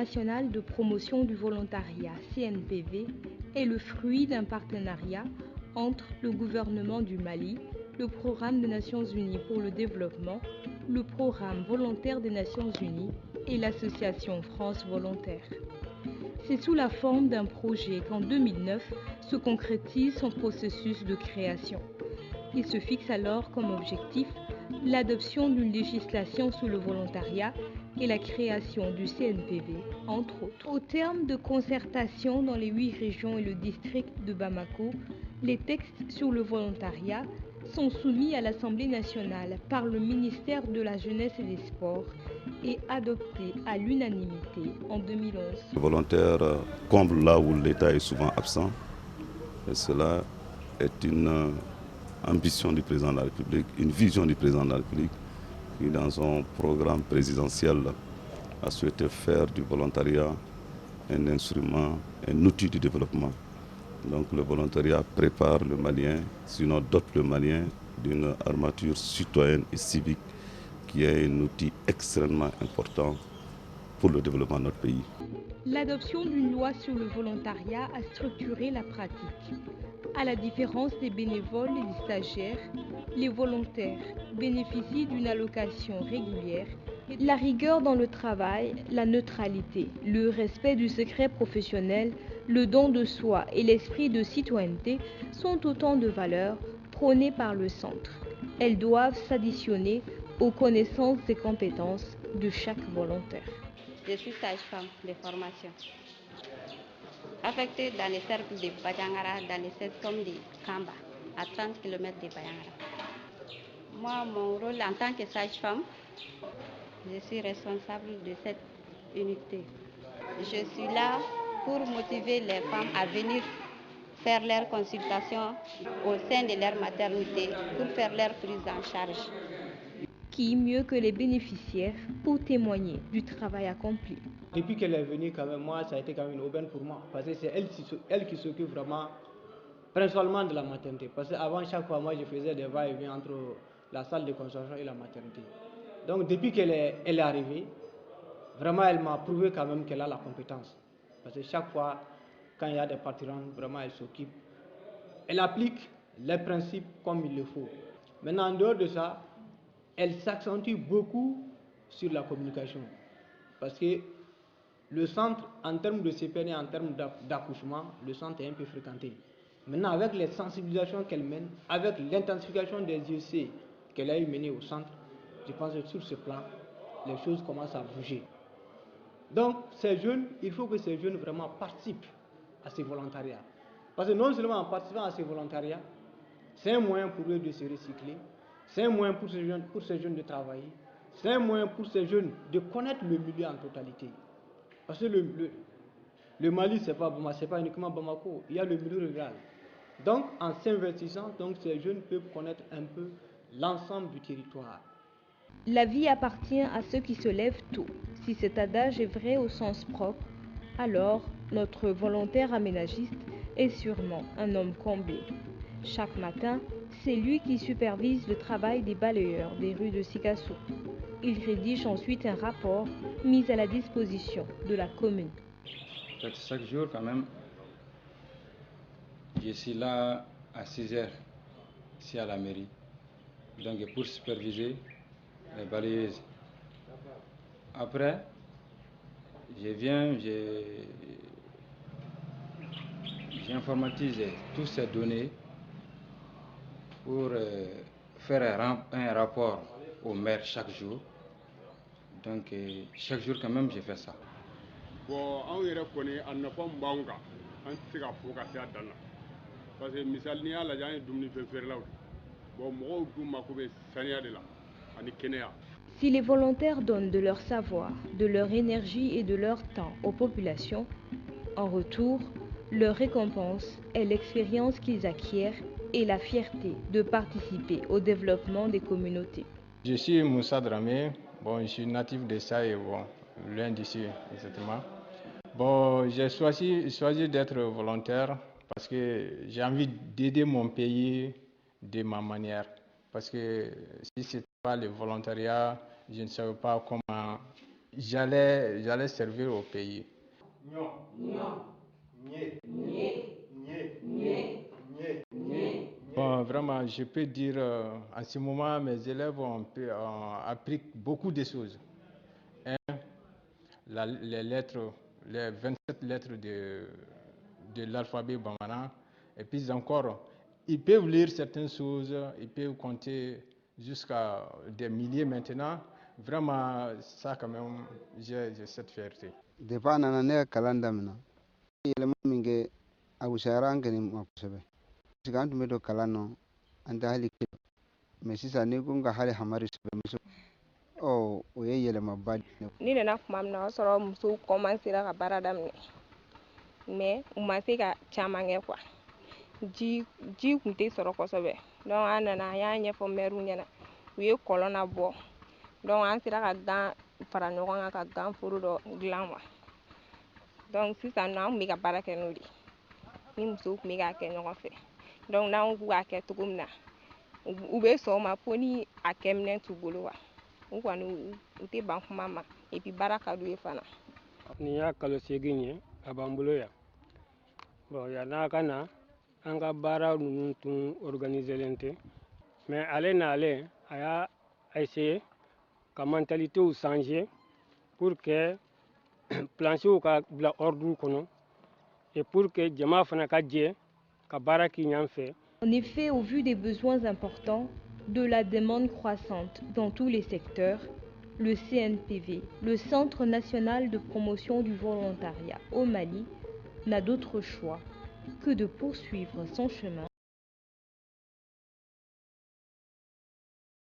national de promotion du volontariat, CNPV, est le fruit d'un partenariat entre le gouvernement du Mali, le Programme des Nations Unies pour le développement, le Programme volontaire des Nations Unies et l'association France Volontaire. C'est sous la forme d'un projet qu'en 2009 se concrétise son processus de création. Il se fixe alors comme objectif l'adoption d'une législation sur le volontariat et la création du CNPV, entre autres. Au terme de concertation dans les 8 régions et le district de Bamako, les textes sur le volontariat sont soumis à l'Assemblée nationale par le ministère de la Jeunesse et des Sports et adoptés à l'unanimité en 2011. Les volontaires comblent là où l'État est souvent absent, et cela est une ambition du président de la République, une vision du président de la République qui, dans son programme présidentiel, a souhaité faire du volontariat un instrument, un outil de développement. Donc le volontariat prépare le Malien, sinon dote le Malien d'une armature citoyenne et civique qui est un outil extrêmement important pour le développement de notre pays. L'adoption d'une loi sur le volontariat a structuré la pratique. À la différence des bénévoles et des stagiaires, les volontaires bénéficient d'une allocation régulière. La rigueur dans le travail, la neutralité, le respect du secret professionnel, le don de soi et l'esprit de citoyenneté sont autant de valeurs prônées par le centre. Elles doivent s'additionner aux connaissances et compétences de chaque volontaire. Je suis sage-femme de formation, affectée dans les cercles de Badiangara, dans les sections de Kamba, à 30 km de Badiangara. Moi, mon rôle en tant que sage-femme, je suis responsable de cette unité. Je suis là pour motiver les femmes à venir faire leurs consultations au sein de leur maternité, pour faire leur prise en charge. Qui, mieux que les bénéficiaires, pour témoigner du travail accompli. Depuis qu'elle est venue, quand même, moi, ça a été quand même une aubaine pour moi, parce que c'est elle qui s'occupe vraiment, principalement de la maternité. Parce qu'avant, chaque fois, moi, je faisais des va-et-vient entre la salle de consultation et la maternité. Donc, depuis qu'elle est arrivée, vraiment, elle m'a prouvé quand même qu'elle a la compétence. Parce que chaque fois, quand il y a des partirants, vraiment, elle s'occupe. Elle applique les principes comme il le faut. Maintenant, en dehors de ça, elle s'accentue beaucoup sur la communication. Parce que le centre, en termes de CPN, en termes d'accouchement, le centre est un peu fréquenté. Maintenant, avec les sensibilisations qu'elle mène, avec l'intensification des IEC qu'elle a eu menées au centre, je pense que sur ce plan, les choses commencent à bouger. Donc, ces jeunes, il faut que ces jeunes vraiment participent à ces volontariats. Parce que non seulement en participant à ces volontariats, c'est un moyen pour eux de se recycler, c'est un moyen pour ces jeunes de travailler, c'est un moyen pour ces jeunes de connaître le milieu en totalité. Parce que le Mali, ce n'est pas uniquement Bamako, il y a le milieu rural. Donc, en s'investissant, ces jeunes peuvent connaître un peu l'ensemble du territoire. La vie appartient à ceux qui se lèvent tôt. Si cet adage est vrai au sens propre, alors notre volontaire aménagiste est sûrement un homme comblé. Chaque matin, c'est lui qui supervise le travail des balayeurs des rues de Sikasso. Il rédige ensuite un rapport mis à la disposition de la commune. Chaque jour, quand même, je suis là à 6 heures, ici à la mairie, donc pour superviser les balayeuses. Après, je viens, j'informatise toutes ces données pour faire un rapport au maire chaque jour. Donc, chaque jour, quand même, je fais ça. Bon, on y reconnaît en ne pas m'banga, on s'est focusé à Dana. Parce que misal ni ala jani dumni fe fer law. Bon, mo du makobe sania de la, ani Kenya. Si les volontaires donnent de leur savoir, de leur énergie et de leur temps aux populations, en retour, leur récompense est l'expérience qu'ils acquièrent et la fierté de participer au développement des communautés. Je suis Moussa Dramé, je suis natif de Saï, loin d'ici exactement. J'ai choisi d'être volontaire parce que j'ai envie d'aider mon pays de ma manière. Parce que si ce n'était pas le volontariat, je ne savais pas comment j'allais servir au pays. Bon, vraiment, je peux dire, en ce moment, mes élèves ont appris beaucoup de choses. Les lettres, les 27 lettres de l'alphabet bambara, et puis encore, ils peuvent lire certaines choses, ils peuvent compter jusqu'à des milliers maintenant. Vraiment, ça quand même, j'ai cette fierté. Depuis nana ne kalan damina yelema minge abusara angeni makusebe sigantu medo kalano anda hali kilo mais sisa ni gunga hali hamari sebe miso o ye yelema badi ni nana kuma min na o sɔrɔ musow commencera ka baara daminɛ mais u ma se ka caman kɛ quoi ji kun tɛ sɔrɔ kosɛbɛ donc an nana an y'a ɲɛfɔ maire ɲɛna u ye kɔlɔn labɔ donc an sera ka gan fara ɲɔgɔn kan ka gan foro dɔ dilan wa donc sisan nɔ an kun bɛ ka baara kɛ n'o de ni musow kun bɛ k'a kɛ ɲɔgɔn fɛ donc n'an ko k'a kɛ cogo min na u bɛ sɔn o ma fo ni a kɛminɛn t'u bolo wa u kɔni u tɛ ban kuma ma et puis baara ka d'u ye fana. Nin y'a kalo 8 ye a b'an bolo yan bon yann'a ka na an ka baara ninnu tun organiselen tɛ mais ale nalen a y'a essayer ka mentalitéw changer pour que planchew ka bila ordre kɔnɔ et pour que jama fana ka jɛ ka baara k'i ɲan fɛ. En effet, au vu des besoins importants, de la demande croissante dans tous les secteurs, le CNPV, le Centre national de promotion du volontariat au Mali, n'a d'autre choix que de poursuivre son chemin